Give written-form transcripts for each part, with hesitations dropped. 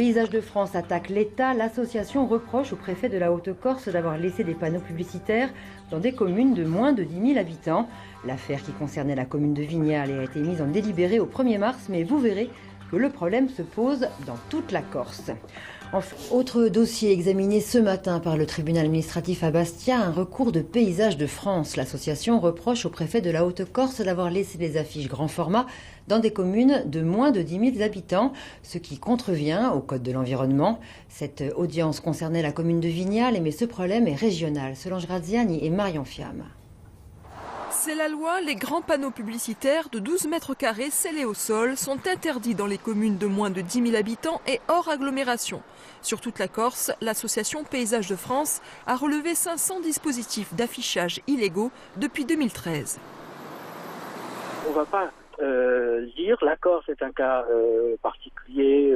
Paysages de France attaque l'État. L'association reproche au préfet de la Haute-Corse d'avoir laissé des panneaux publicitaires dans des communes de moins de 10 000 habitants. L'affaire qui concernait la commune de Vignales a été mise en délibéré au 1er mars, mais vous verrez que le problème se pose dans toute la Corse. Enfin, autre dossier examiné ce matin par le tribunal administratif à Bastia, un recours de Paysages de France. L'association reproche au préfet de la Haute-Corse d'avoir laissé des affiches grand format dans des communes de moins de 10 000 habitants, ce qui contrevient au Code de l'environnement. Cette audience concernait la commune de Vignales, mais ce problème est régional. Solange Graziani et Marion Fiam. C'est la loi, les grands panneaux publicitaires de 12 mètres carrés scellés au sol sont interdits dans les communes de moins de 10 000 habitants et hors agglomération. Sur toute la Corse, l'association Paysages de France a relevé 500 dispositifs d'affichage illégaux depuis 2013. On ne va pas dire la Corse est un cas particulier,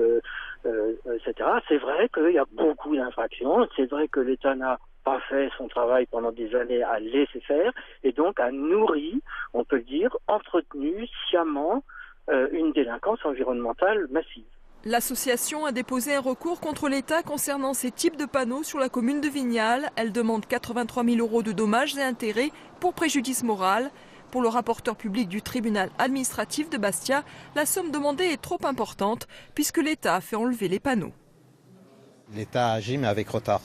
etc. C'est vrai qu'il y a beaucoup d'infractions, c'est vrai que l'État n'a pas fait son travail pendant des années à laisser faire et donc a nourri, on peut le dire, entretenu sciemment une délinquance environnementale massive. L'association a déposé un recours contre l'État concernant ces types de panneaux sur la commune de Vignales. Elle demande 83 000 € de dommages et intérêts pour préjudice moral. Pour le rapporteur public du tribunal administratif de Bastia, la somme demandée est trop importante puisque l'État a fait enlever les panneaux. L'État agit mais avec retard.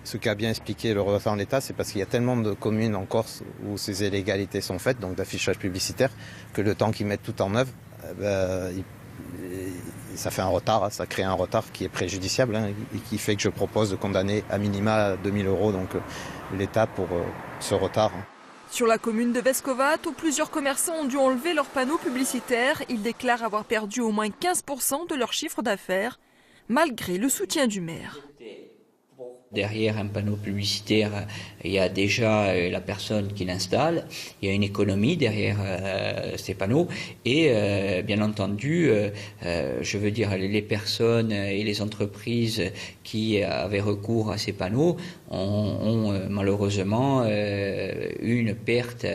Ce qu'a bien expliqué le représentant de l'État, c'est parce qu'il y a tellement de communes en Corse où ces illégalités sont faites, donc d'affichage publicitaire, que le temps qu'ils mettent tout en œuvre, ça fait un retard, ça crée un retard qui est préjudiciable et qui fait que je propose de condamner à minima 2 000 € donc l'État pour ce retard. Sur la commune de Vescovat, où plusieurs commerçants ont dû enlever leurs panneaux publicitaires, ils déclarent avoir perdu au moins 15% de leur chiffre d'affaires, malgré le soutien du maire. Derrière un panneau publicitaire, il y a déjà la personne qui l'installe, il y a une économie derrière ces panneaux et bien entendu, je veux dire, les personnes et les entreprises qui avaient recours à ces panneaux ont malheureusement eu une perte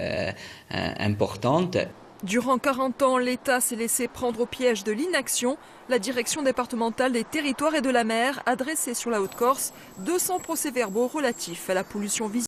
importante. Durant 40 ans, l'État s'est laissé prendre au piège de l'inaction. La direction départementale des territoires et de la mer a dressé sur la Haute-Corse 200 procès-verbaux relatifs à la pollution visuelle.